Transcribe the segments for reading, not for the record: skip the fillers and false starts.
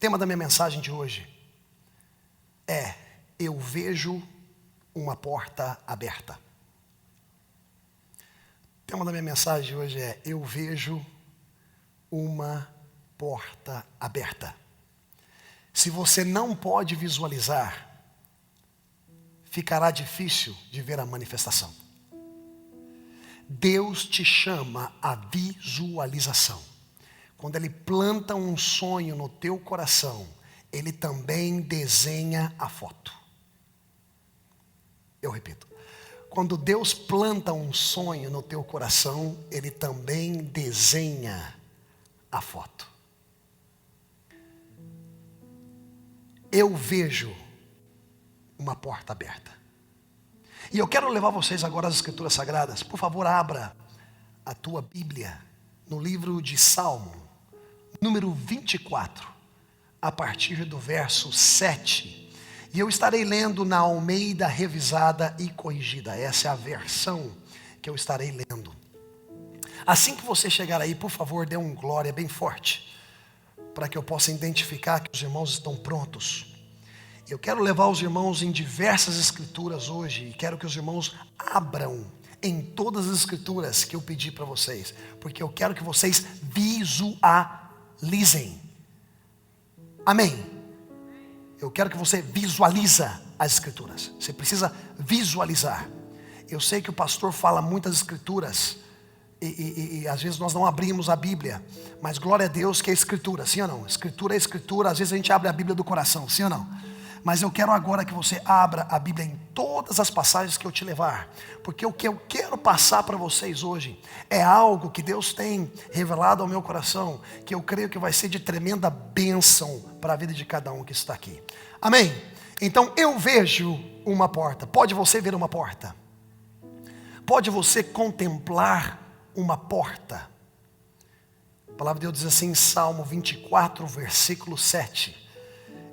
tema da minha mensagem de hoje é: eu vejo uma porta aberta. O tema da minha mensagem de hoje é: eu vejo uma porta aberta. Se você não pode visualizar, ficará difícil de ver a manifestação. Deus te chama à visualização. Quando Ele planta um sonho no teu coração, Ele também desenha a foto. Eu repito. Quando Deus planta um sonho no teu coração, Ele também desenha a foto. Eu vejo uma porta aberta. E eu quero levar vocês agora às Escrituras Sagradas. Por favor, abra a tua Bíblia no livro de Salmo, número 24, a partir do verso 7. E eu estarei lendo na Almeida Revisada e Corrigida. Essa é a versão que eu estarei lendo. Assim que você chegar aí, por favor, dê um glória bem forte, para que eu possa identificar que os irmãos estão prontos. Eu quero levar os irmãos em diversas escrituras hoje, e quero que os irmãos abram em todas as escrituras que eu pedi para vocês, porque eu quero que vocês visualizem. Amém? Eu quero que você visualiza as escrituras. Você precisa visualizar. Eu sei que o pastor fala muitas escrituras e às vezes nós não abrimos a Bíblia, mas glória a Deus que é escritura, sim ou não? Escritura é escritura. Às vezes a gente abre a Bíblia do coração, sim ou não? Mas eu quero agora que você abra a Bíblia em todas as passagens que eu te levar, porque o que eu quero passar para vocês hoje é algo que Deus tem revelado ao meu coração, que eu creio que vai ser de tremenda bênção para a vida de cada um que está aqui. Amém? Então eu vejo uma porta. Pode você ver uma porta? Pode você contemplar uma porta? A palavra de Deus diz assim em Salmo 24, versículo 7.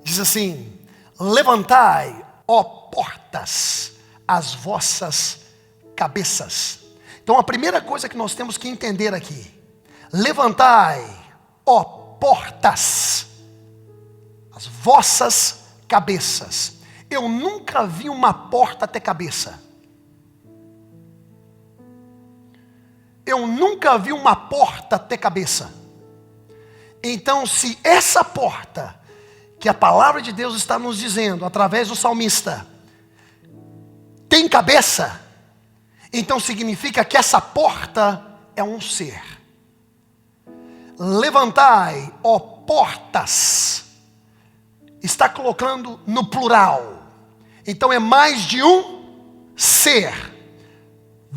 Diz assim: levantai, ó portas, as vossas cabeças. Então a primeira coisa que nós temos que entender aqui: levantai, ó portas, as vossas cabeças. Eu nunca vi uma porta ter cabeça. Eu nunca vi uma porta ter cabeça. Então, se essa porta que a palavra de Deus está nos dizendo através do salmista tem cabeça, então significa que essa porta é um ser. Levantai, ó portas, está colocando no plural, então é mais de um ser.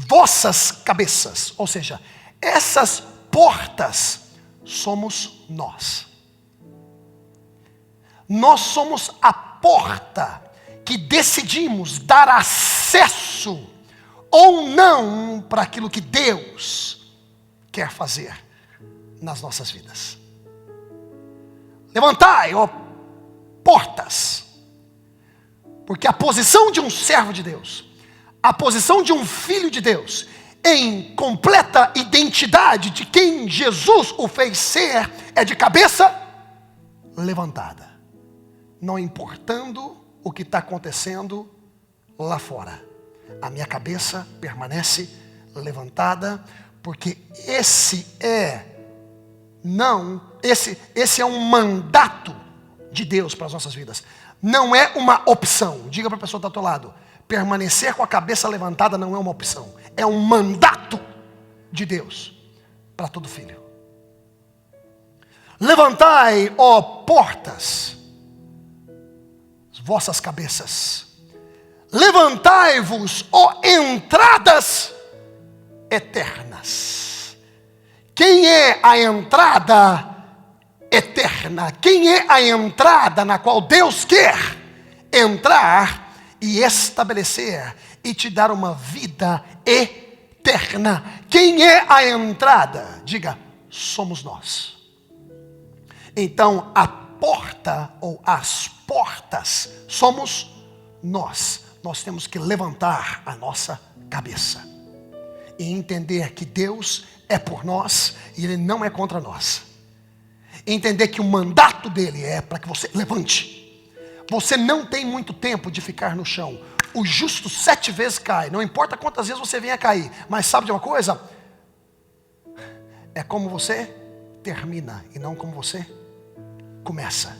Vossas cabeças, ou seja, essas portas somos nós. Nós somos a porta que decidimos dar acesso ou não para aquilo que Deus quer fazer nas nossas vidas. Levantai, ó portas, porque a posição de um servo de Deus, a posição de um filho de Deus, em completa identidade de quem Jesus o fez ser, é de cabeça levantada. Não importando o que está acontecendo lá fora, a minha cabeça permanece levantada, porque esse é um mandato de Deus para as nossas vidas. Não é uma opção. Diga para a pessoa que está ao teu lado: permanecer com a cabeça levantada não é uma opção, é um mandato de Deus para todo filho. Levantai, ó portas, as vossas cabeças. Levantai-vos, ó entradas eternas. Quem é a entrada eterna? Quem é a entrada na qual Deus quer entrar e estabelecer e te dar uma vida eterna? Quem é a entrada? Diga: somos nós. Então a porta ou as portas somos nós. Nós temos que levantar a nossa cabeça e entender que Deus é por nós e Ele não é contra nós. Entender que o mandato dele é para que você levante. Você não tem muito tempo de ficar no chão. O justo 7 vezes cai. Não importa quantas vezes você venha a cair. Mas sabe de uma coisa? É como você termina e não como você começa.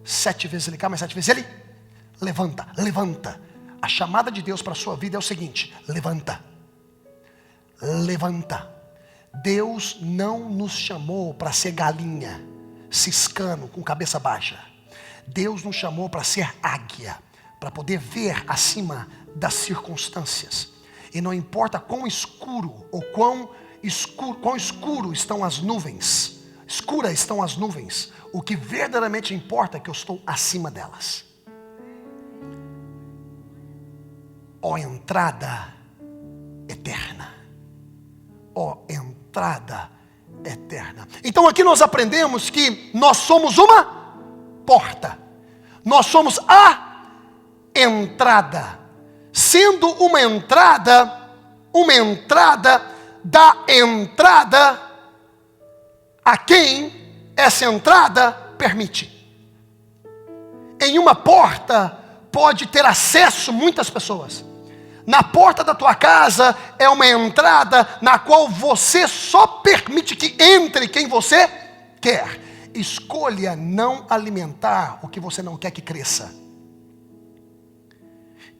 7 vezes ele cai, mas 7 vezes ele levanta, levanta. A chamada de Deus para a sua vida é o seguinte: levanta, levanta. Deus não nos chamou para ser galinha, ciscando, com cabeça baixa. Deus nos chamou para ser águia, para poder ver acima das circunstâncias. E não importa quão escuro ou quão escuro estão as nuvens, escuras estão as nuvens, o que verdadeiramente importa é que eu estou acima delas. Ó entrada eterna. Ó entrada eterna. Então aqui nós aprendemos que nós somos uma porta. Nós somos a entrada. Sendo uma entrada da entrada a quem essa entrada permite. Em uma porta pode ter acesso muitas pessoas. Na porta da tua casa é uma entrada na qual você só permite que entre quem você quer. Escolha não alimentar o que você não quer que cresça.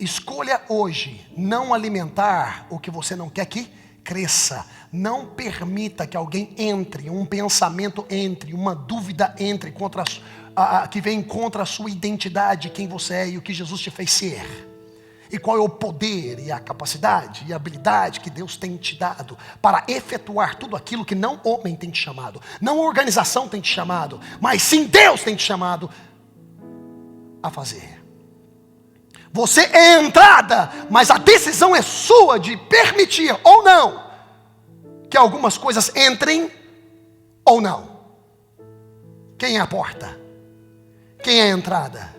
Escolha hoje não alimentar o que você não quer que cresça. Não permita que alguém entre, um pensamento entre, uma dúvida entre, que vem contra a sua identidade, quem você é e o que Jesus te fez ser. E qual é o poder e a capacidade e a habilidade que Deus tem te dado para efetuar tudo aquilo que não homem tem te chamado, não organização tem te chamado, mas sim Deus tem te chamado a fazer. Você é a entrada, mas a decisão é sua de permitir ou não que algumas coisas entrem ou não. Quem é a porta? Quem é a entrada?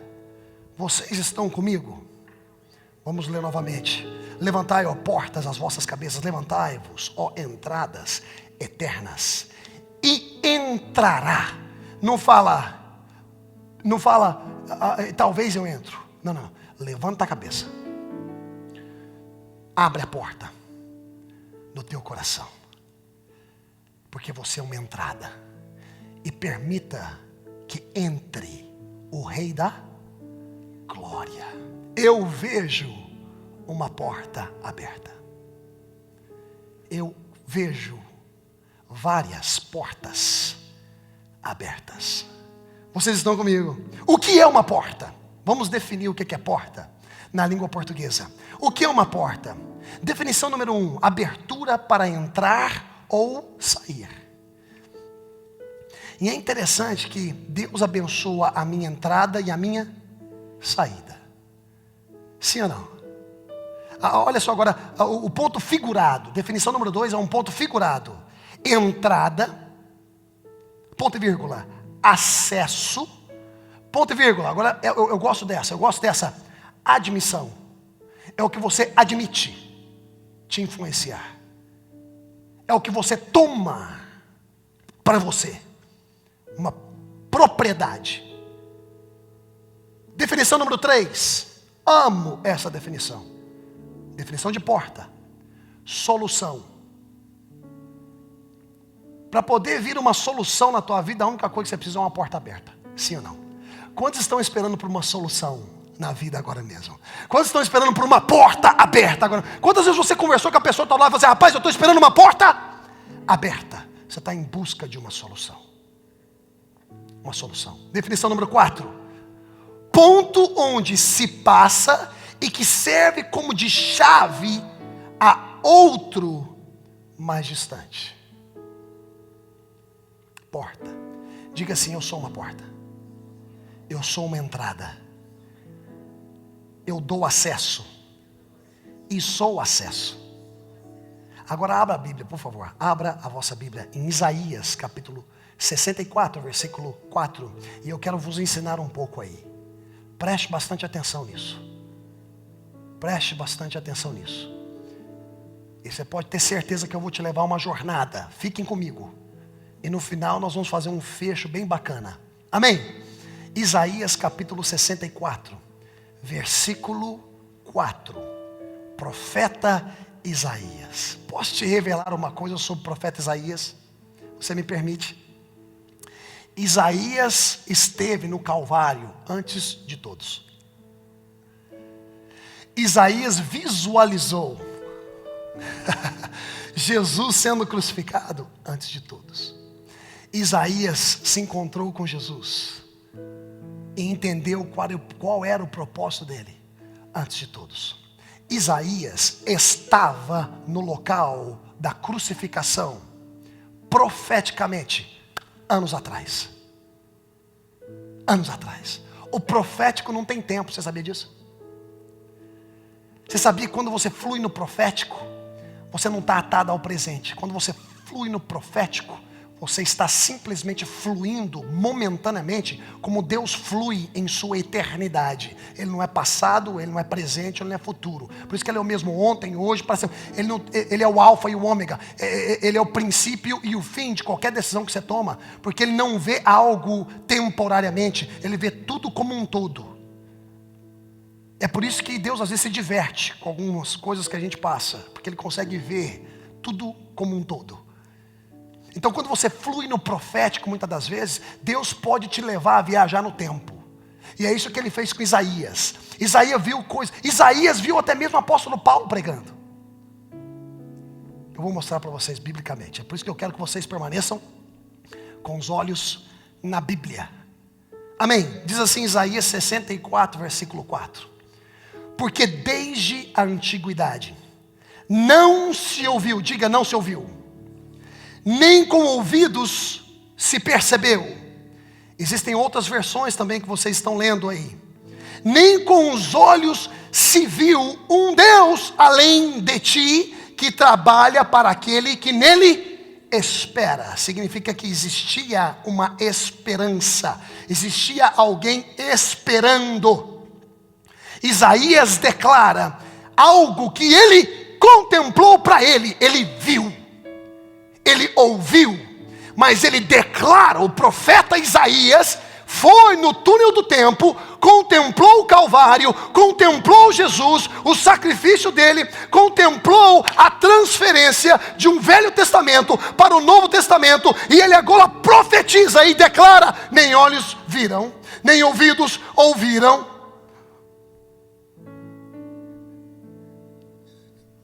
Vocês estão comigo? Vamos ler novamente. Levantai, ó portas, as vossas cabeças, levantai-vos, ó entradas eternas, e entrará. Não fala, talvez eu entro. Não. Levanta a cabeça. Abre a porta do teu coração. Porque você é uma entrada. E permita que entre o Rei da Glória. Eu vejo uma porta aberta. Eu vejo várias portas abertas. Vocês estão comigo? O que é uma porta? Vamos definir o que é porta na língua portuguesa. O que é uma porta? Definição número 1: abertura para entrar ou sair. E é interessante que Deus abençoa a minha entrada e a minha saída. Sim ou não? Olha só agora o ponto figurado. Definição número 2 é um ponto figurado. Entrada, ponto e vírgula, acesso, ponto e vírgula. Agora eu gosto dessa. Admissão. É o que você admite te influenciar. É o que você toma para você. Uma propriedade. Definição número 3. Amo essa definição. Definição de porta. Solução. Para poder vir uma solução na tua vida, a única coisa que você precisa é uma porta aberta. Sim ou não? Quantos estão esperando por uma solução na vida agora mesmo? Quantos estão esperando por uma porta aberta agora? Quantas vezes você conversou com a pessoa que está lá e falou assim: rapaz, eu estou esperando uma porta aberta. Você está em busca de uma solução. Uma solução. Definição número 4. Ponto onde se passa e que serve como de chave a outro mais distante. Porta. Diga assim: eu sou uma porta. Eu sou uma entrada. Eu dou acesso. E sou acesso. Agora abra a Bíblia, por favor. Abra a vossa Bíblia em Isaías, capítulo 64, versículo 4. E eu quero vos ensinar um pouco aí. Preste bastante atenção nisso. Preste bastante atenção nisso. E você pode ter certeza que eu vou te levar uma jornada. Fiquem comigo. E no final nós vamos fazer um fecho bem bacana. Amém? Isaías capítulo 64, versículo 4. Profeta Isaías. Posso te revelar uma coisa sobre o profeta Isaías? Você me permite? Isaías esteve no Calvário antes de todos. Isaías visualizou Jesus sendo crucificado antes de todos. Isaías se encontrou com Jesus e entendeu qual era o propósito dele antes de todos. Isaías estava no local da crucificação profeticamente anos atrás. Anos atrás. O profético não tem tempo, você sabia disso? Você sabia que quando você flui no profético, você não está atado ao presente. Quando você flui no profético, você está simplesmente fluindo momentaneamente como Deus flui em sua eternidade. Ele não é passado, Ele não é presente, Ele não é futuro. Por isso que Ele é o mesmo ontem, hoje, para sempre. Ele é o alfa e o ômega. Ele é o princípio e o fim de qualquer decisão que você toma. Porque Ele não vê algo temporariamente. Ele vê tudo como um todo. É por isso que Deus às vezes se diverte com algumas coisas que a gente passa. Porque Ele consegue ver tudo como um todo. Então quando você flui no profético, muitas das vezes, Deus pode te levar a viajar no tempo. E é isso que Ele fez com Isaías. Isaías viu até mesmo o apóstolo Paulo pregando. Eu vou mostrar para vocês biblicamente. É por isso que eu quero que vocês permaneçam com os olhos na Bíblia. Amém? Diz assim Isaías 64, versículo 4. Porque desde a antiguidade não se ouviu, diga não se ouviu, nem com ouvidos se percebeu. Existem outras versões também que vocês estão lendo aí. Nem com os olhos se viu um Deus além de ti, que trabalha para aquele que nele espera. Significa que existia uma esperança, existia alguém esperando. Isaías declara algo que ele contemplou para ele viu. Ele ouviu, mas ele declara, o profeta Isaías foi no túnel do tempo, contemplou o Calvário, contemplou Jesus, o sacrifício dele, contemplou a transferência de um Velho Testamento para o Novo Testamento, e ele agora profetiza e declara: nem olhos viram, nem ouvidos ouviram,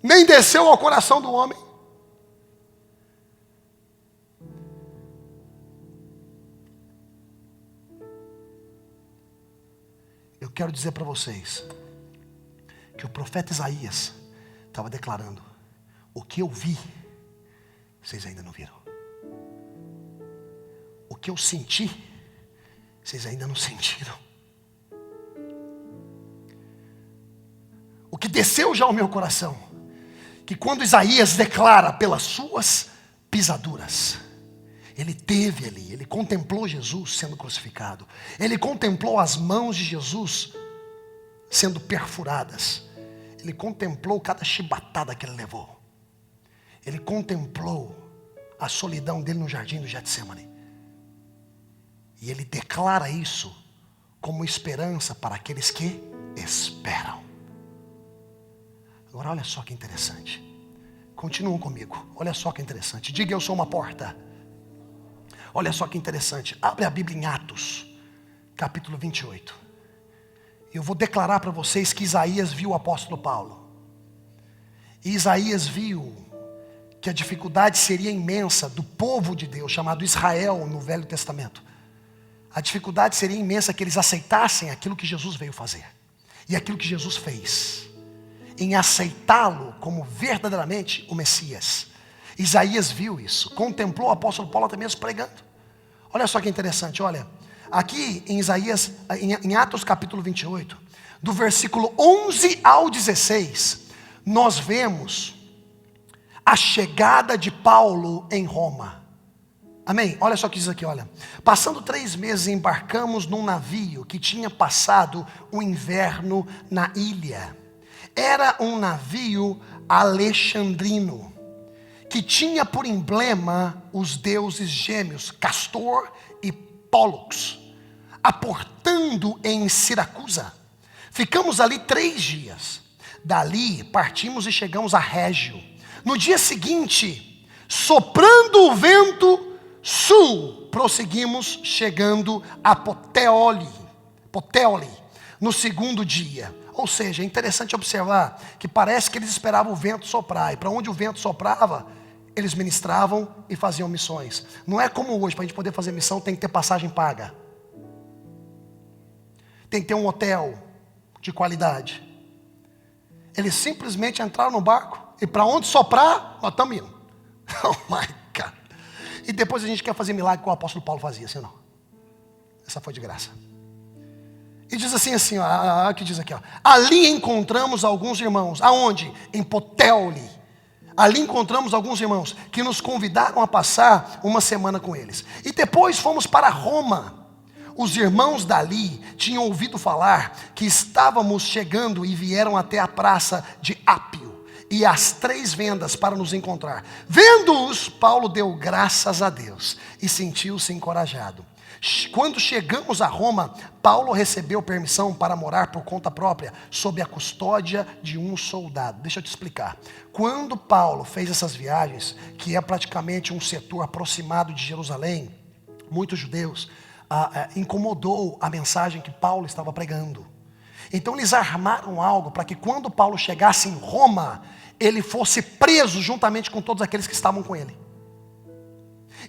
nem desceu ao coração do homem. Eu quero dizer para vocês que o profeta Isaías estava declarando: o que eu vi, vocês ainda não viram. O que eu senti, vocês ainda não sentiram. O que desceu já ao meu coração, que quando Isaías declara pelas suas pisaduras, ele teve ali, ele contemplou Jesus sendo crucificado. Ele contemplou as mãos de Jesus sendo perfuradas. Ele contemplou cada chibatada que ele levou. Ele contemplou a solidão dele no jardim do Getsemane. E ele declara isso como esperança para aqueles que esperam. Agora olha só que interessante. Continuam comigo. Olha só que interessante. Diga: eu sou uma porta. Olha só que interessante, abre a Bíblia em Atos, capítulo 28. Eu vou declarar para vocês que Isaías viu o apóstolo Paulo. E Isaías viu que a dificuldade seria imensa do povo de Deus, chamado Israel no Velho Testamento. A dificuldade seria imensa que eles aceitassem aquilo que Jesus veio fazer. E aquilo que Jesus fez. Em aceitá-lo como verdadeiramente o Messias. Isaías viu isso, contemplou o apóstolo Paulo até mesmo pregando. Olha só que interessante, olha. Aqui em Isaías, em Atos capítulo 28, do versículo 11 ao 16, nós vemos a chegada de Paulo em Roma. Amém? Olha só o que diz aqui, olha. Passando 3 meses, embarcamos num navio que tinha passado o inverno na ilha. Era um navio alexandrino, que que tinha por emblema os deuses gêmeos, Castor e Pólux, aportando em Siracusa. Ficamos ali 3 dias. Dali partimos e chegamos a Régio. No dia seguinte, soprando o vento sul, prosseguimos chegando a Puteoli. No segundo dia. Ou seja, é interessante observar que parece que eles esperavam o vento soprar. E para onde o vento soprava, eles ministravam e faziam missões. Não é como hoje, para a gente poder fazer missão tem que ter passagem paga. Tem que ter um hotel de qualidade. Eles simplesmente entraram no barco e para onde soprar, nós estamos indo. Oh my God. E depois a gente quer fazer milagre que o apóstolo Paulo fazia, assim ou não? Essa foi de graça. E diz assim, ó, que diz aqui, ó. Ali encontramos alguns irmãos. Aonde? Em Puteoli. Ali encontramos alguns irmãos que nos convidaram a passar uma semana com eles. E depois fomos para Roma. Os irmãos dali tinham ouvido falar que estávamos chegando e vieram até a praça de Ápio e as 3 vendas para nos encontrar. Vendo-os, Paulo deu graças a Deus e sentiu-se encorajado. Quando chegamos a Roma, Paulo recebeu permissão para morar por conta própria, sob a custódia de um soldado. Deixa eu te explicar. Quando Paulo fez essas viagens, que é praticamente um setor aproximado de Jerusalém, muitos judeus incomodou a mensagem que Paulo estava pregando. Então eles armaram algo para que quando Paulo chegasse em Roma, ele fosse preso juntamente com todos aqueles que estavam com ele.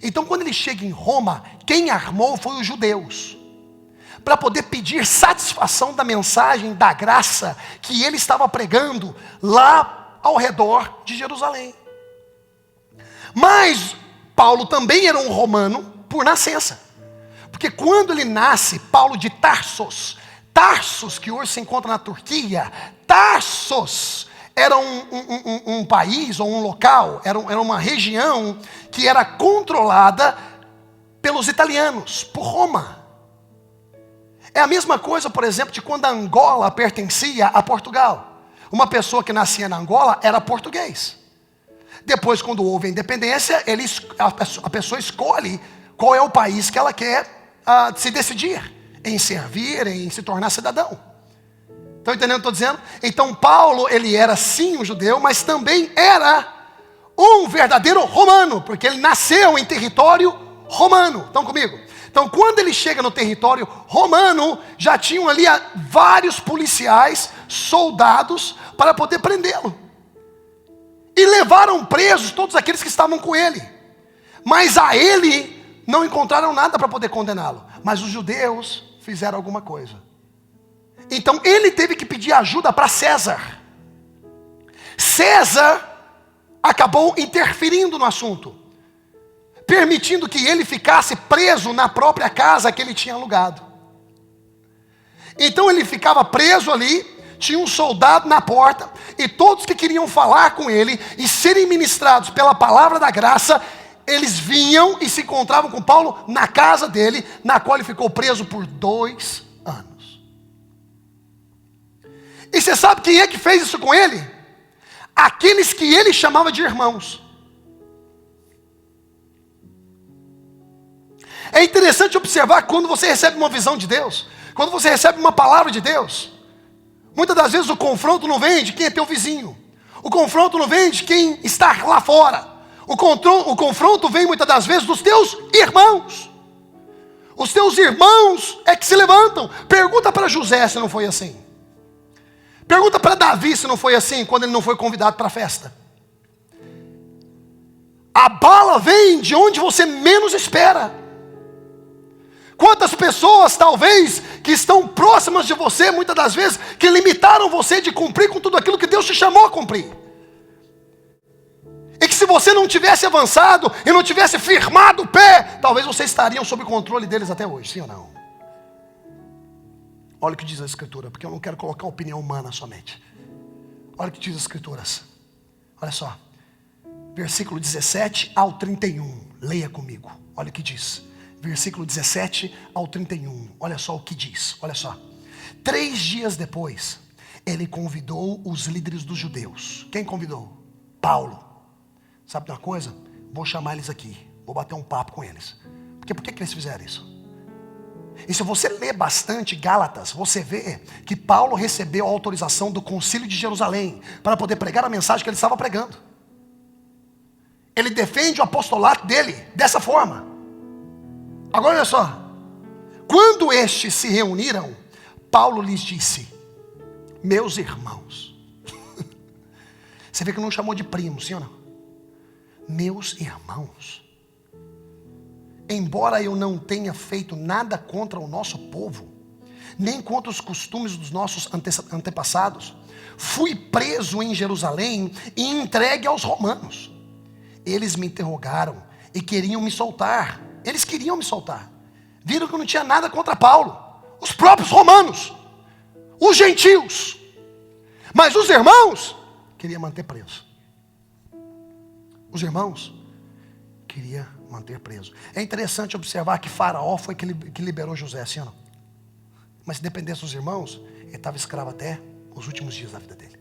Então quando ele chega em Roma, quem armou foi os judeus, para poder pedir satisfação da mensagem da graça que ele estava pregando lá ao redor de Jerusalém. Mas Paulo também era um romano por nascença, porque quando ele nasce, Paulo de Tarsos, que hoje se encontra na Turquia, Tarsos era um país ou um local, era uma região que era controlada pelos italianos, por Roma. É a mesma coisa, por exemplo, de quando a Angola pertencia a Portugal. Uma pessoa que nascia na Angola era português. Depois, quando houve a independência, a pessoa escolhe qual é o país que ela quer se decidir em servir, em se tornar cidadão. Estão entendendo o que eu estou dizendo? Então Paulo, ele era sim um judeu, mas também era um verdadeiro romano, porque ele nasceu em território romano. Estão comigo? Então quando ele chega no território romano, já tinham ali vários policiais, soldados, para poder prendê-lo. E levaram presos todos aqueles que estavam com ele. Mas a ele não encontraram nada para poder condená-lo. Mas os judeus fizeram alguma coisa. Então ele teve que pedir ajuda para César. César acabou interferindo no assunto, permitindo que ele ficasse preso na própria casa que ele tinha alugado. Então ele ficava preso ali, tinha um soldado na porta, e todos que queriam falar com ele e serem ministrados pela palavra da graça, eles vinham e se encontravam com Paulo na casa dele, na qual ele ficou preso por 2 anos. E você sabe quem é que fez isso com ele? Aqueles que ele chamava de irmãos. É interessante observar quando você recebe uma visão de Deus, quando você recebe uma palavra de Deus, muitas das vezes o confronto não vem de quem é teu vizinho, o confronto não vem de quem está lá fora, o confronto vem muitas das vezes dos teus irmãos. Os teus irmãos é que se levantam. Pergunta para José se não foi assim. Pergunta para Davi se não foi assim quando ele não foi convidado para a festa. A bala vem de onde você menos espera. Quantas pessoas talvez que estão próximas de você, muitas das vezes, que limitaram você de cumprir com tudo aquilo que Deus te chamou a cumprir. E que se você não tivesse avançado e não tivesse firmado o pé, talvez você estaria sob o controle deles até hoje, sim ou não? Olha o que diz a Escritura, porque eu não quero colocar opinião humana somente. Olha o que diz as Escrituras. Olha só. Versículo 17 ao 31. Leia comigo. Olha o que diz. Versículo 17 ao 31. Olha só o que diz. Olha só. 3 dias depois, ele convidou os líderes dos judeus. Quem convidou? Paulo. sabe de uma coisa? Vou chamar eles aqui, vou bater um papo com eles. Porque por que eles fizeram isso? E se você ler bastante Gálatas, você vê que Paulo recebeu a autorização do Concílio de Jerusalém para poder pregar a mensagem que ele estava pregando. Ele defende o apostolato dele dessa forma. Agora olha só, quando estes se reuniram, Paulo lhes disse: meus irmãos. Você vê que não chamou de primo, sim ou não? Meus irmãos, embora eu não tenha feito nada contra o nosso povo, nem contra os costumes dos nossos antepassados, fui preso em Jerusalém e entregue aos romanos. Eles me interrogaram e queriam me soltar. Eles queriam me soltar. Viram que eu não tinha nada contra Paulo. Os próprios romanos, os gentios. Mas os irmãos queriam manter preso. Os irmãos queriam manter preso. É interessante observar que Faraó foi que liberou José, assim ou não? Mas se dependesse dos irmãos, ele estava escravo até os últimos dias da vida dele.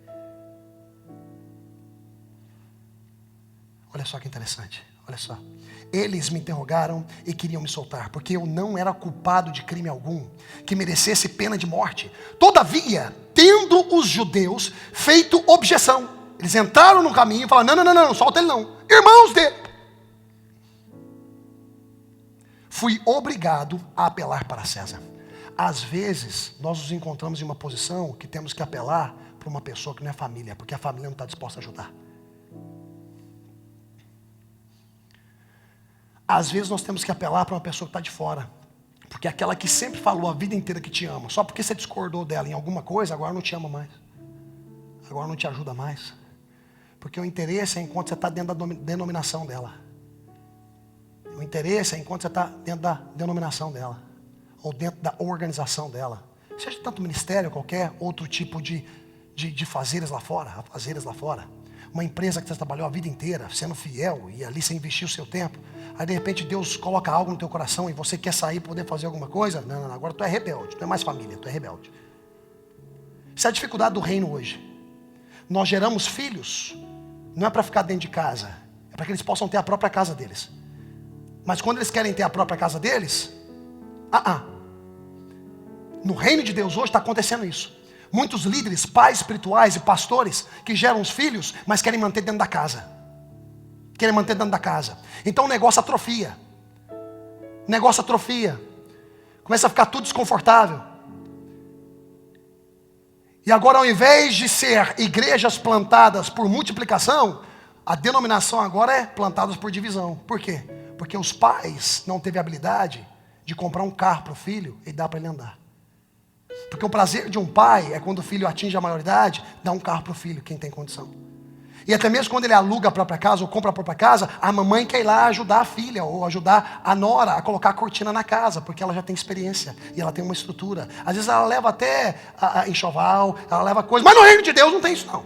Olha só que interessante, olha só. Eles me interrogaram e queriam me soltar, porque eu não era culpado de crime algum, que merecesse pena de morte. Todavia, tendo os judeus feito objeção, eles entraram no caminho e falaram: não, solta ele não. Irmãos dele. Fui obrigado a apelar para César. Às vezes, nós nos encontramos em uma posição que temos que apelar para uma pessoa que não é família, porque a família não está disposta a ajudar. Às vezes nós temos que apelar para uma pessoa que está de fora, porque aquela que sempre falou a vida inteira que te ama, só porque você discordou dela em alguma coisa, agora não te ama mais, agora não te ajuda mais, porque o interesse é enquanto você está dentro da denominação dela, o interesse é enquanto você está dentro da denominação dela, ou dentro da organização dela, seja tanto ministério, qualquer outro tipo de fazeres lá fora, uma empresa que você trabalhou a vida inteira, sendo fiel, e ali você investiu o seu tempo, aí de repente Deus coloca algo no teu coração, e você quer sair para poder fazer alguma coisa, não, agora tu é rebelde, tu é mais família, tu é rebelde. Essa é a dificuldade do reino hoje. Nós geramos filhos, não é para ficar dentro de casa, é para que eles possam ter a própria casa deles. Mas quando eles querem ter a própria casa deles, no reino de Deus hoje está acontecendo isso. Muitos líderes, pais espirituais e pastores que geram os filhos, mas querem manter dentro da casa. Então o negócio atrofia. Começa a ficar tudo desconfortável. E agora, ao invés de ser igrejas plantadas por multiplicação, a denominação agora é plantadas por divisão. Por quê? Porque os pais não teve habilidade de comprar um carro para o filho e dar para ele andar. Porque o prazer de um pai é quando o filho atinge a maioridade, dá um carro para o filho, quem tem condição. E até mesmo quando ele aluga a própria casa ou compra a própria casa, a mamãe quer ir lá ajudar a filha ou ajudar a nora a colocar a cortina na casa, porque ela já tem experiência e ela tem uma estrutura. Às vezes ela leva até a enxoval, ela leva coisa, mas no reino de Deus não tem isso não.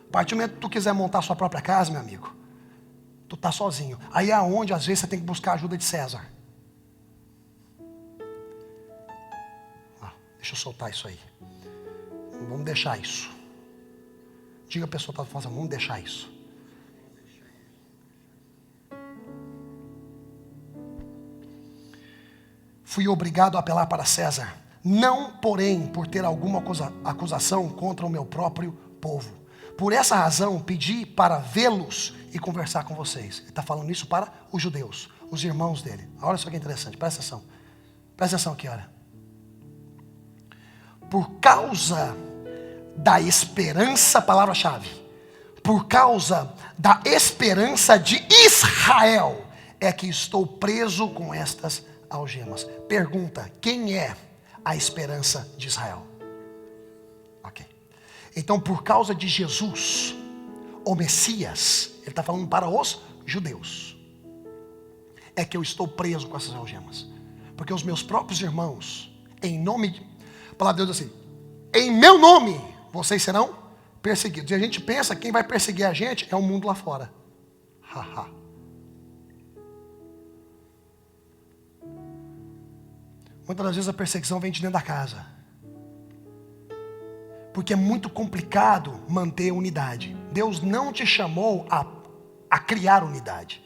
A partir do momento que tu quiser montar a sua própria casa, meu amigo, tu tá sozinho. Aí é onde às vezes você tem que buscar a ajuda de César. Deixa eu soltar isso aí. Vamos deixar isso. Diga a pessoa que está fazendo, vamos deixar isso. Fui obrigado a apelar para César. Não, porém, por ter alguma acusação contra o meu próprio povo. Por essa razão, pedi para vê-los e conversar com vocês. Ele está falando isso para os judeus, os irmãos dele. Olha só que interessante, presta atenção. Presta atenção aqui, olha. Por causa da esperança, palavra-chave, por causa da esperança de Israel, é que estou preso com estas algemas. Pergunta: quem é a esperança de Israel? Ok. Então, por causa de Jesus, o Messias, ele está falando para os judeus, é que eu estou preso com essas algemas. Porque os meus próprios irmãos, em nome de... A palavra de Deus diz assim: em meu nome vocês serão perseguidos. E a gente pensa que quem vai perseguir a gente é o mundo lá fora. Muitas das vezes a perseguição vem de dentro da casa, porque é muito complicado manter unidade. Deus não te chamou a a criar unidade.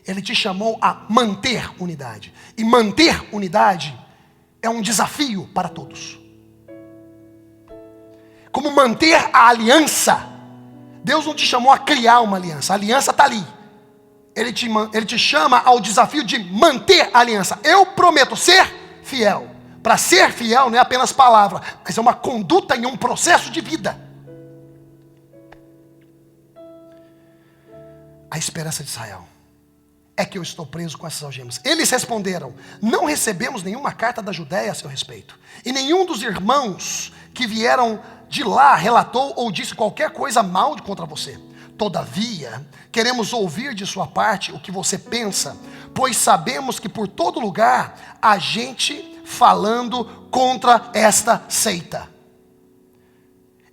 Ele te chamou a manter unidade. E manter unidade é um desafio para todos. Como manter a aliança. Deus não te chamou a criar uma aliança. A aliança está ali. Ele te chama ao desafio de manter a aliança. Eu prometo ser fiel. Para ser fiel não é apenas palavra, mas é uma conduta em um processo de vida. A esperança de Israel é que eu estou preso com essas algemas. Eles responderam: não recebemos nenhuma carta da Judéia a seu respeito. E nenhum dos irmãos que vieram de lá relatou ou disse qualquer coisa mal contra você. Todavia, queremos ouvir de sua parte o que você pensa, pois sabemos que por todo lugar há gente falando contra esta seita.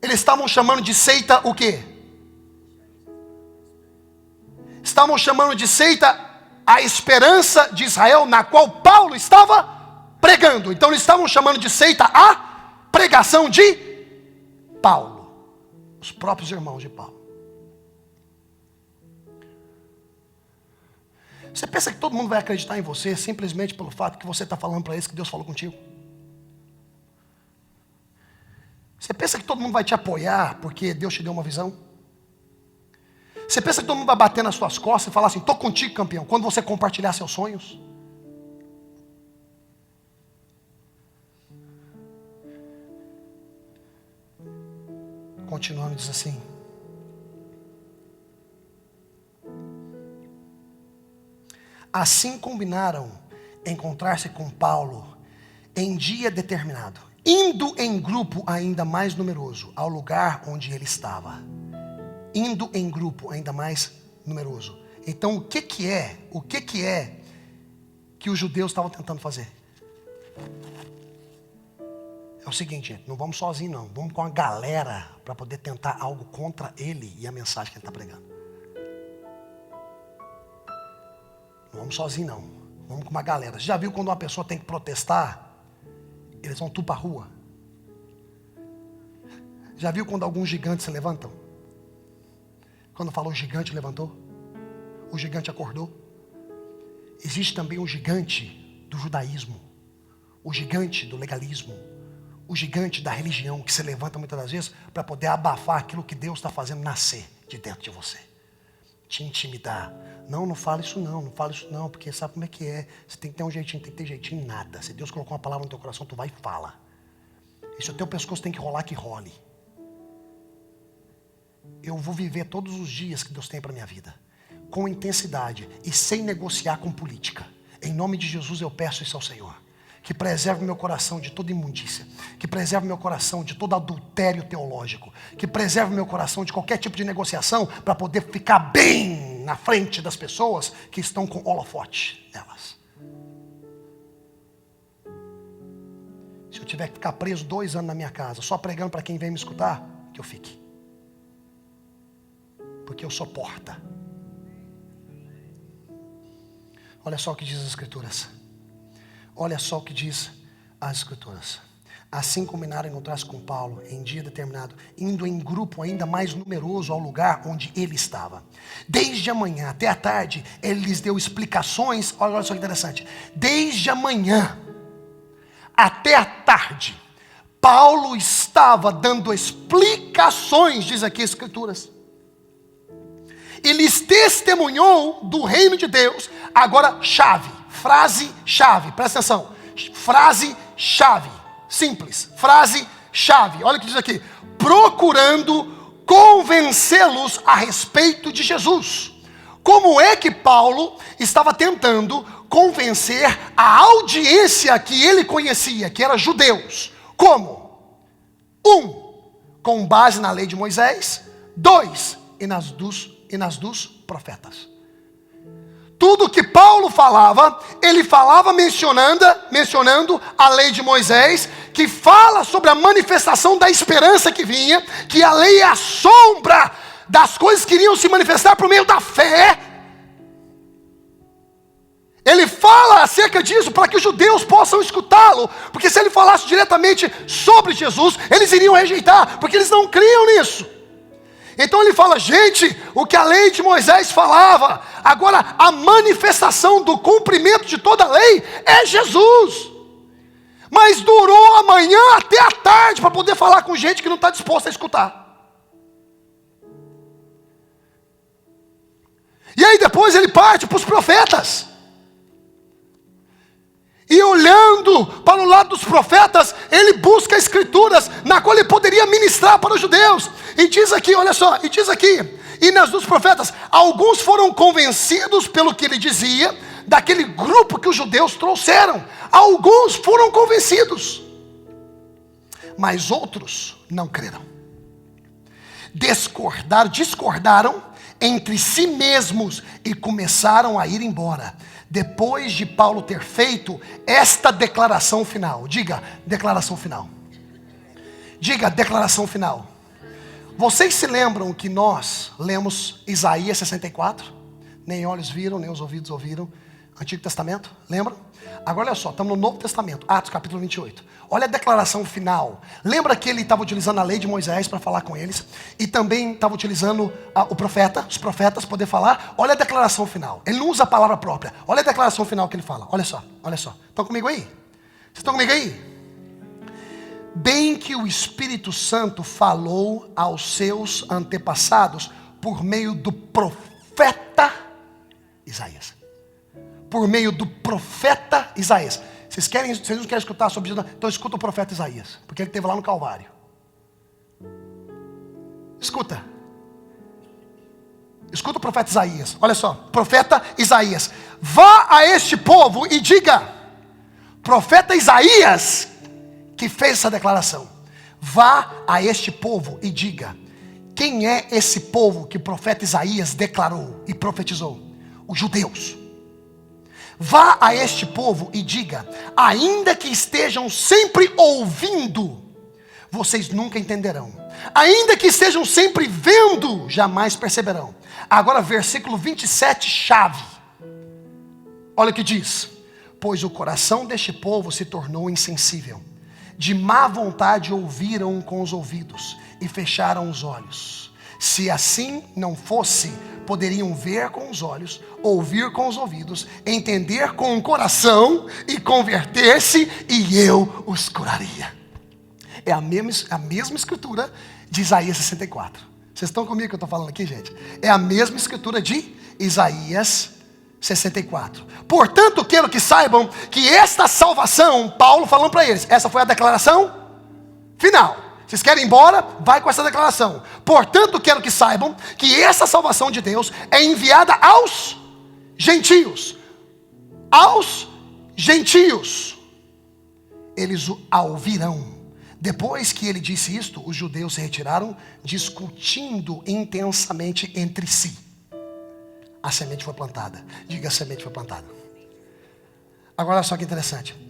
Eles estavam chamando de seita o quê? Estavam chamando de seita a esperança de Israel, na qual Paulo estava pregando. Então eles estavam chamando de seita a pregação de Paulo, os próprios irmãos de Paulo. Você pensa que todo mundo vai acreditar em você simplesmente pelo fato que você está falando para eles que Deus falou contigo? Você pensa que todo mundo vai te apoiar porque Deus te deu uma visão? Você pensa que todo mundo vai bater nas suas costas e falar assim: estou contigo, campeão, quando você compartilhar seus sonhos? Continuando, diz assim: assim combinaram encontrar-se com Paulo em dia determinado, indo em grupo ainda mais numeroso ao lugar onde ele estava. Indo em grupo ainda mais numeroso. Então o que é que os judeus estavam tentando fazer? É o seguinte, gente, não vamos sozinhos não, vamos com a galera para poder tentar algo contra ele e a mensagem que ele está pregando. Não vamos sozinhos não, vamos com uma galera. Você já viu quando uma pessoa tem que protestar? Eles vão tudo para a rua. Já viu quando alguns gigantes se levantam? Quando falou o gigante levantou, o gigante acordou. Existe também o gigante do judaísmo, o gigante do legalismo, o gigante da religião, que se levanta muitas das vezes para poder abafar aquilo que Deus está fazendo nascer de dentro de você, te intimidar. Não fala isso não fala isso não, porque sabe como é que é? Você tem que ter um jeitinho, tem que ter jeitinho em nada. Se Deus colocou uma palavra no teu coração, tu vai e fala. E se o teu pescoço tem que rolar, que role. Eu vou viver todos os dias que Deus tem para a minha vida, com intensidade e sem negociar com política. Em nome de Jesus eu peço isso ao Senhor, que preserve meu coração de toda imundícia, que preserve meu coração de todo adultério teológico, que preserve meu coração de qualquer tipo de negociação para poder ficar bem na frente das pessoas que estão com holofote nelas. Se eu tiver que ficar preso 2 anos na minha casa, só pregando para quem vem me escutar, que eu fique. Porque eu sou porta. Olha só o que diz as Escrituras. Olha só o que diz as Escrituras. Assim combinaram encontrar-se com Paulo em dia determinado, indo em grupo ainda mais numeroso ao lugar onde ele estava. Desde a manhã até a tarde, ele lhes deu explicações. Olha só que interessante. Desde a manhã até a tarde, Paulo estava dando explicações, diz aqui as Escrituras. E lhes testemunhou do reino de Deus. Agora, chave, frase chave, presta atenção. Frase chave, simples, frase chave. Olha o que diz aqui: procurando convencê-los a respeito de Jesus. Como é que Paulo estava tentando convencer a audiência que ele conhecia, que era judeus? Como? 1, com base na lei de Moisés. 2, e nas dos profetas. Tudo que Paulo falava, ele falava mencionando a lei de Moisés, que fala sobre a manifestação da esperança que vinha, que a lei é a sombra das coisas que iriam se manifestar por meio da fé. Ele fala acerca disso para que os judeus possam escutá-lo, porque se ele falasse diretamente sobre Jesus, eles iriam rejeitar, porque eles não criam nisso. Então ele fala, gente, o que a lei de Moisés falava, agora a manifestação do cumprimento de toda a lei é Jesus. Mas durou a manhã até a tarde para poder falar com gente que não está disposta a escutar. E aí depois ele parte para os profetas. E olhando para o lado dos profetas, ele busca escrituras na qual ele poderia ministrar para os judeus. E diz aqui, olha só, e diz aqui, e nas dos profetas, alguns foram convencidos pelo que ele dizia, daquele grupo que os judeus trouxeram. Alguns foram convencidos, mas outros não creram. Discordaram entre si mesmos e começaram a ir embora. Depois de Paulo ter feito esta declaração final. Diga, declaração final. Diga, declaração final. Vocês se lembram que nós lemos Isaías 64? Nem olhos viram, nem os ouvidos ouviram. Antigo Testamento, lembram? Agora olha só, estamos no Novo Testamento, Atos capítulo 28. Olha a declaração final. Lembra que ele estava utilizando a lei de Moisés para falar com eles? E também estava utilizando os profetas poder falar? Olha a declaração final. Ele não usa a palavra própria. Olha a declaração final que ele fala. Olha só, olha só. Estão comigo aí? Vocês estão comigo aí? Bem que o Espírito Santo falou aos seus antepassados por meio do profeta Isaías. Por meio do profeta Isaías. Vocês não querem escutar sobre isso? Então escuta o profeta Isaías, porque ele esteve lá no Calvário. Escuta o profeta Isaías. Olha só, profeta Isaías. Vá a este povo e diga, profeta Isaías que fez essa declaração. Vá a este povo e diga, quem é esse povo que o profeta Isaías declarou e profetizou? Os judeus. Vá a este povo e diga, ainda que estejam sempre ouvindo, vocês nunca entenderão. Ainda que estejam sempre vendo, jamais perceberão. Agora versículo 27, chave. Olha o que diz. Pois o coração deste povo se tornou insensível. De má vontade ouviram com os ouvidos e fecharam os olhos. Se assim não fosse, poderiam ver com os olhos, ouvir com os ouvidos, entender com o coração e converter-se, e eu os curaria. É a mesma escritura de Isaías 64. Vocês estão comigo que eu estou falando aqui, gente? É a mesma escritura de Isaías 64. Portanto, quero que saibam que esta salvação, Paulo falando para eles, essa foi a declaração final. Vocês querem ir embora? Vai com essa declaração. Portanto, quero que saibam que essa salvação de Deus é enviada aos gentios. Aos gentios. Eles a ouvirão. Depois que ele disse isto, os judeus se retiraram, discutindo intensamente entre si. A semente foi plantada. Diga, a semente foi plantada. Agora olha só que interessante.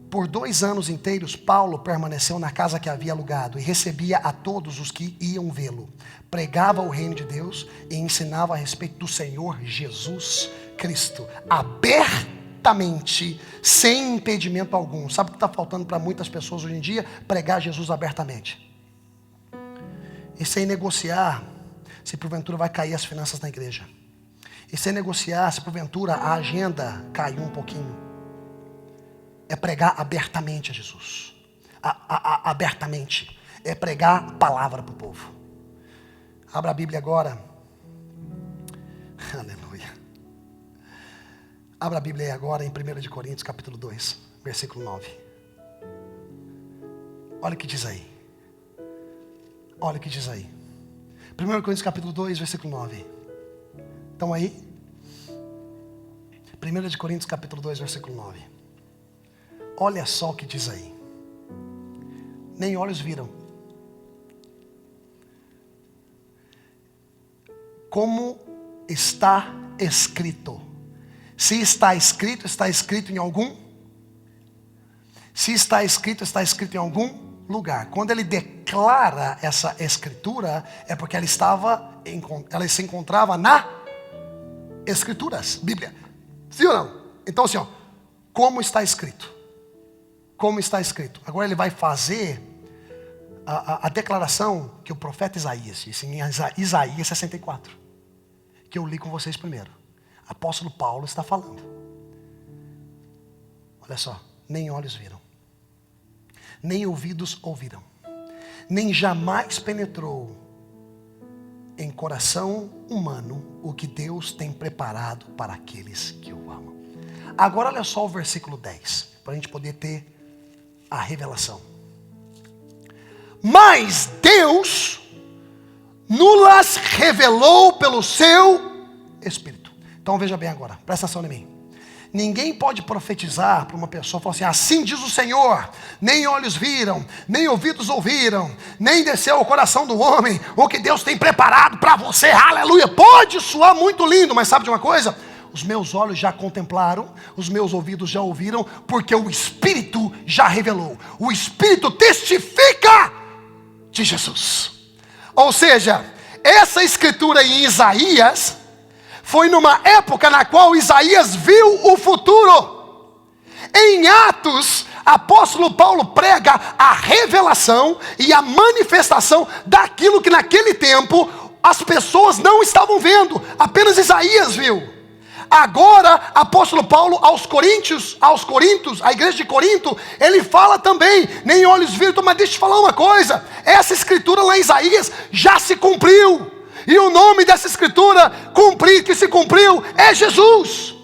Por 2 anos inteiros, Paulo permaneceu na casa que havia alugado e recebia a todos os que iam vê-lo. Pregava o reino de Deus e ensinava a respeito do Senhor Jesus Cristo, abertamente, sem impedimento algum. Sabe o que está faltando para muitas pessoas hoje em dia? Pregar Jesus abertamente. E sem negociar se porventura vai cair as finanças na igreja. E sem negociar se porventura a agenda caiu um pouquinho. É pregar abertamente a Jesus. Abertamente. É pregar a palavra para o povo. Abra a Bíblia agora. Aleluia. Abra a Bíblia agora em 1 Coríntios capítulo 2, versículo 9. Olha o que diz aí. Olha o que diz aí. 1 Coríntios capítulo 2, versículo 9. Estão aí? 1 Coríntios capítulo 2, versículo 9. Olha só o que diz aí. Nem olhos viram. Como está escrito. Se está escrito, está escrito em algum. Se está escrito em algum lugar. Quando ele declara essa escritura, é porque ela se encontrava na Escrituras, Bíblia. Sim ou não? Então assim, ó, como está escrito. Como está escrito. Agora ele vai fazer a declaração que o profeta Isaías disse em Isaías 64, que eu li com vocês primeiro. Apóstolo Paulo está falando. Olha só, nem olhos viram, nem ouvidos ouviram, nem jamais penetrou em coração humano o que Deus tem preparado para aqueles que o amam. Agora olha só o versículo 10, para a gente poder ter a revelação. Mas Deus nos revelou pelo seu Espírito. Então veja bem agora, presta atenção em mim. Ninguém pode profetizar para uma pessoa e falar assim: assim diz o Senhor, nem olhos viram, nem ouvidos ouviram, nem desceu ao coração do homem o que Deus tem preparado para você, aleluia. Pode soar muito lindo, mas sabe de uma coisa? Os meus olhos já contemplaram, os meus ouvidos já ouviram, porque o Espírito já revelou. O Espírito testifica de Jesus. Ou seja, essa escritura em Isaías foi numa época na qual Isaías viu o futuro. Em Atos, apóstolo Paulo prega a revelação e a manifestação daquilo que naquele tempo as pessoas não estavam vendo, apenas Isaías viu. Agora, apóstolo Paulo aos Coríntios, a igreja de Corinto, ele fala também, nem olhos viram. Mas deixa eu te falar uma coisa, essa escritura lá em Isaías já se cumpriu. E o nome dessa escritura que se cumpriu é Jesus.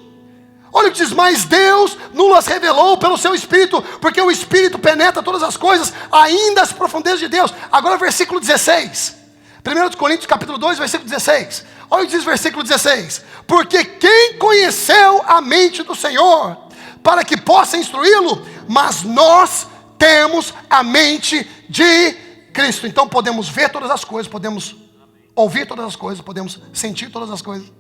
Olha o que diz: mas Deus nos revelou pelo seu Espírito, porque o Espírito penetra todas as coisas, ainda as profundezas de Deus. Agora versículo 16, 1 Coríntios capítulo 2, versículo 16. Olha o que diz versículo 16: porque quem conheceu a mente do Senhor, para que possa instruí-lo? Mas nós temos a mente de Cristo. Então podemos ver todas as coisas, podemos ouvir todas as coisas, podemos sentir todas as coisas.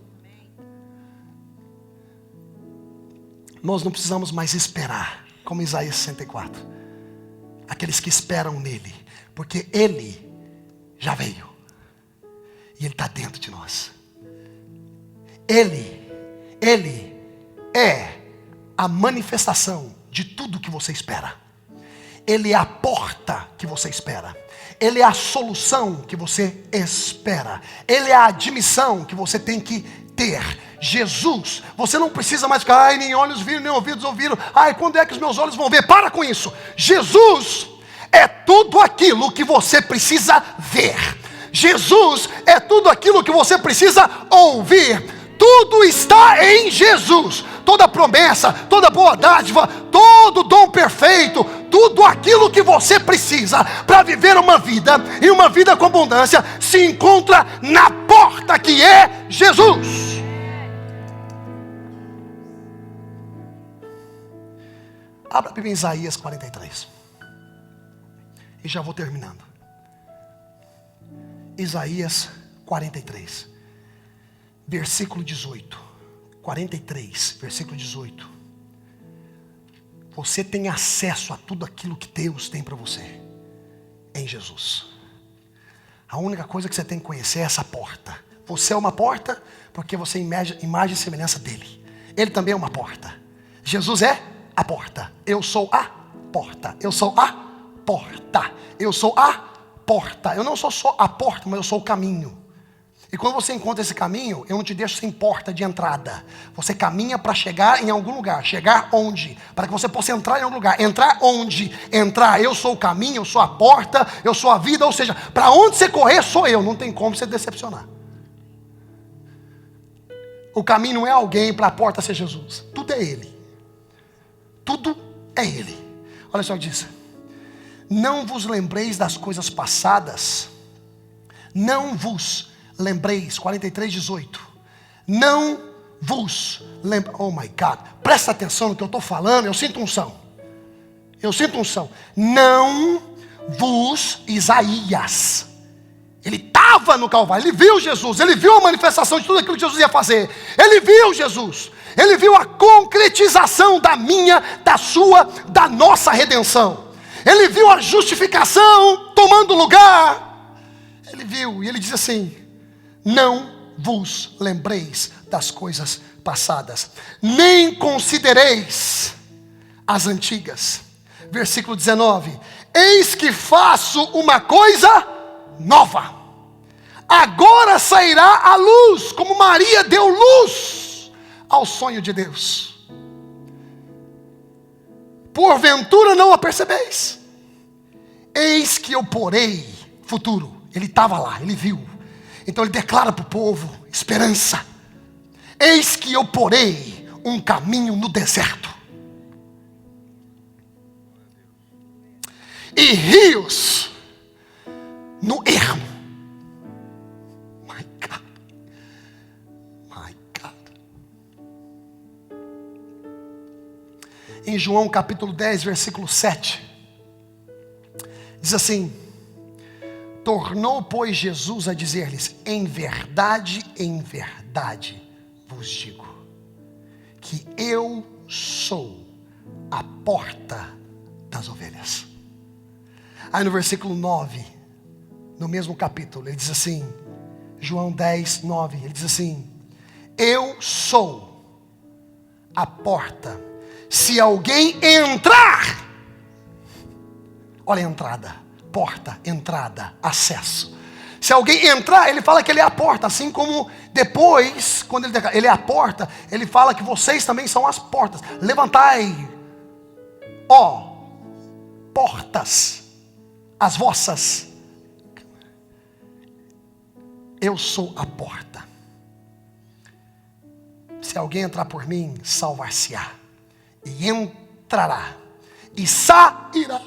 Nós não precisamos mais esperar, como Isaías 64. Aqueles que esperam nele, porque ele já veio e ele está dentro de nós. Ele é a manifestação de tudo que você espera. Ele é a porta que você espera. Ele é a solução que você espera. Ele é a admissão que você tem que ter. Jesus, você não precisa mais ficar: ai, nem olhos viram, nem ouvidos ouviram. Ai, quando é que os meus olhos vão ver? Para com isso. Jesus é tudo aquilo que você precisa ver. Jesus é tudo aquilo que você precisa ouvir. Tudo está em Jesus. Toda promessa, toda boa dádiva, todo dom perfeito, tudo aquilo que você precisa para viver uma vida, e uma vida com abundância, se encontra na porta que é Jesus. Abra a Bíblia em Isaías 43. E já vou terminando. Isaías 43, versículo 18. 43, versículo 18. Você tem acesso a tudo aquilo que Deus tem para você em Jesus. A única coisa que você tem que conhecer é essa porta. Você é uma porta porque você é imagem e semelhança dele. Ele também é uma porta. Jesus é a porta. Eu sou a porta. Eu sou a porta. Eu sou a porta. Eu não sou só a porta, mas eu sou o caminho. E quando você encontra esse caminho, eu não te deixo sem porta de entrada. Você caminha para chegar em algum lugar. Chegar onde? Para que você possa entrar em algum lugar. Entrar onde? Entrar. Eu sou o caminho, eu sou a porta, eu sou a vida. Ou seja, para onde você correr sou eu. Não tem como você decepcionar. O caminho não é alguém, para a porta ser Jesus. Tudo é Ele. Tudo é Ele. Olha só o que diz: não vos lembreis das coisas passadas. Não vos lembreis, 43, 18. Não vos lembreis. Oh my God, presta atenção no que eu estou falando. Eu sinto unção. Não vos, Isaías, ele estava no Calvário, ele viu Jesus, ele viu a manifestação de tudo aquilo que Jesus ia fazer. Ele viu Jesus, ele viu a concretização da minha, da sua, da nossa redenção. Ele viu a justificação tomando lugar. Ele viu e ele diz assim: não vos lembreis das coisas passadas, nem considereis as antigas. Versículo 19: eis que faço uma coisa nova, agora sairá a luz, como Maria deu luz ao sonho de Deus. Porventura não a percebeis? Eis que eu porei, futuro, ele estava lá, ele viu. Então ele declara para o povo, esperança. Eis que eu porei um caminho no deserto, e rios no ermo. My God, my God. Em João capítulo 10, versículo 7, diz assim: tornou, pois, Jesus a dizer-lhes: em verdade vos digo, que eu sou a porta das ovelhas. Aí no versículo 9, no mesmo capítulo, ele diz assim, João 10, 9, ele diz assim: eu sou a porta, se alguém entrar, olha a entrada, porta, entrada, acesso. Se alguém entrar, ele fala que ele é a porta, assim como depois, quando ele é a porta, ele fala que vocês também são as portas. Levantai, ó, portas, as vossas. Eu sou a porta. Se alguém entrar por mim, salvar-se-á, e entrará, e sairá.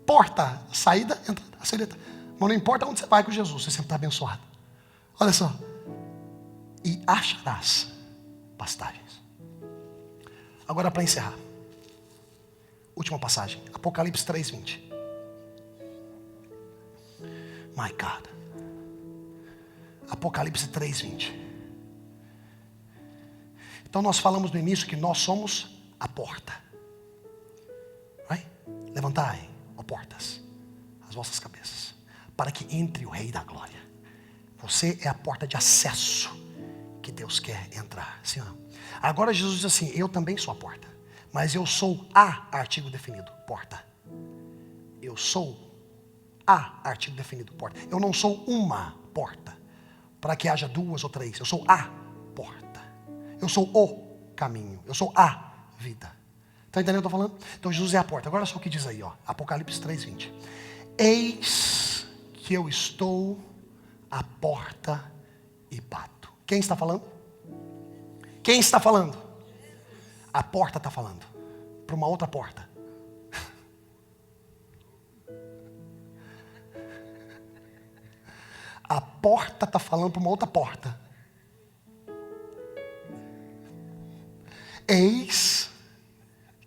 Porta, saída, entrada, saída. Mas não importa onde você vai com Jesus, você sempre está abençoado. Olha só. E acharás pastagens. Agora, para encerrar, última passagem, Apocalipse 3:20. My God. Apocalipse 3:20. Então nós falamos no início que nós somos a porta. Right? Levantai, ó portas, as vossas cabeças, para que entre o Rei da Glória. Você é a porta de acesso que Deus quer entrar. Sim ou não? Agora Jesus diz assim: eu também sou a porta, mas eu sou a artigo definido, porta. Eu sou a artigo definido, porta. Eu não sou uma porta, para que haja duas ou três. Eu sou a porta. Eu sou o caminho. Eu sou a vida. Está entendendo o que eu estou falando? Então Jesus é a porta. Agora só o que diz aí, ó, Apocalipse 3:20. Eis que eu estou à porta e bato. Quem está falando? Quem está falando? A porta está falando para uma outra porta. A porta está falando para uma outra porta. Eis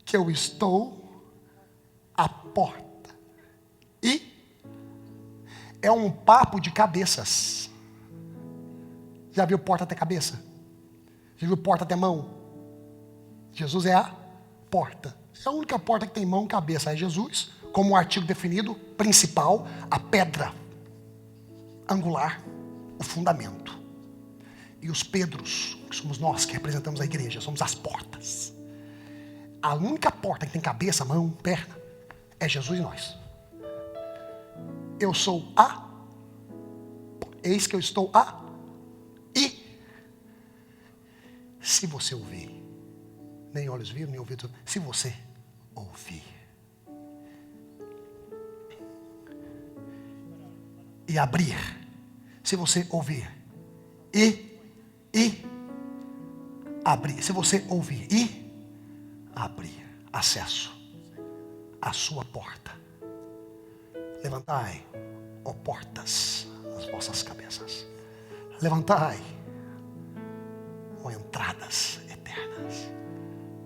que eu estou à porta. E é um papo de cabeças. Já viu porta até cabeça? Já viu porta até mão? Jesus é a porta. É a única porta que tem mão e cabeça. É Jesus, como um artigo definido, principal, a pedra angular, o fundamento. E os Pedros, que somos nós que representamos a igreja, somos as portas. A única porta que tem cabeça, mão, perna, é Jesus e nós. Eu sou a, eis que eu estou a, e se você ouvir, nem olhos viram, nem ouvidos, se você ouvir e abrir, se você ouvir e abrir, se você ouvir e abrir acesso à sua porta, levantai, ó portas, as vossas cabeças, levantai, ó entradas eternas,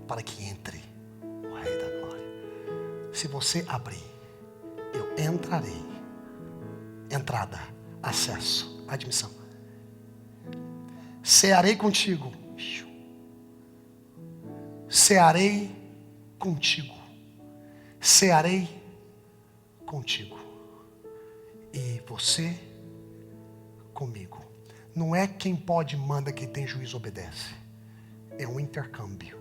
para que entre o Rei da Glória. Se você abrir, eu entrarei. Entrada, acesso, admissão. Cearei contigo. Cearei contigo. Cearei contigo. E você comigo. Não é quem pode manda, quem tem juízo obedece. É um intercâmbio.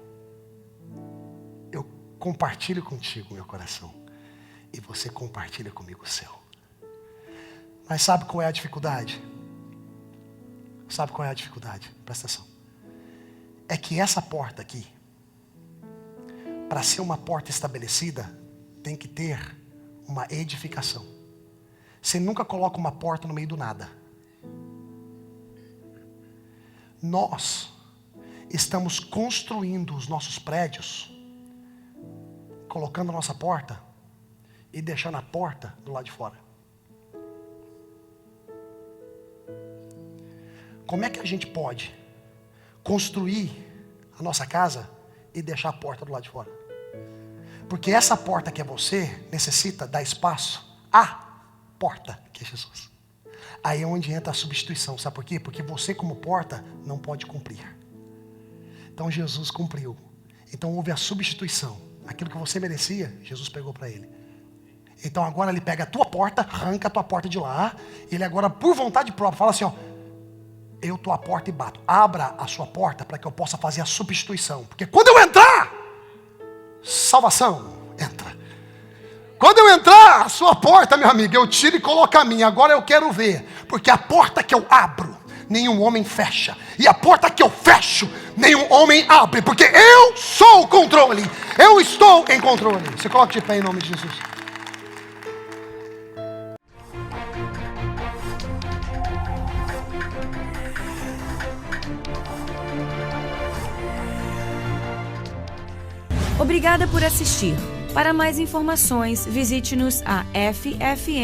Eu compartilho contigo meu coração. E você compartilha comigo o seu. Mas sabe qual é a dificuldade? Sabe qual é a dificuldade? Presta atenção. É que essa porta aqui, para ser uma porta estabelecida, tem que ter uma edificação. Você nunca coloca uma porta no meio do nada. Nós estamos construindo os nossos prédios, colocando a nossa porta e deixando a porta do lado de fora. Como é que a gente pode construir a nossa casa e deixar a porta do lado de fora? Porque essa porta que é você necessita dar espaço à porta que é Jesus. Aí é onde entra a substituição. Sabe por quê? Porque você como porta não pode cumprir. Então Jesus cumpriu. Então houve a substituição. Aquilo que você merecia, Jesus pegou para ele. Então agora ele pega a tua porta, arranca a tua porta de lá. Ele agora por vontade própria fala assim, ó, eu estou à porta e bato. Abra a sua porta para que eu possa fazer a substituição. Porque quando eu entrar, salvação entra. Quando eu entrar, a sua porta, meu amigo, eu tiro e coloco a minha. Agora eu quero ver. Porque a porta que eu abro, nenhum homem fecha. E a porta que eu fecho, nenhum homem abre. Porque eu sou o controle. Eu estou em controle. Você coloca de pé em nome de Jesus. Obrigada por assistir. Para mais informações, visite-nos a ffmwoc.org.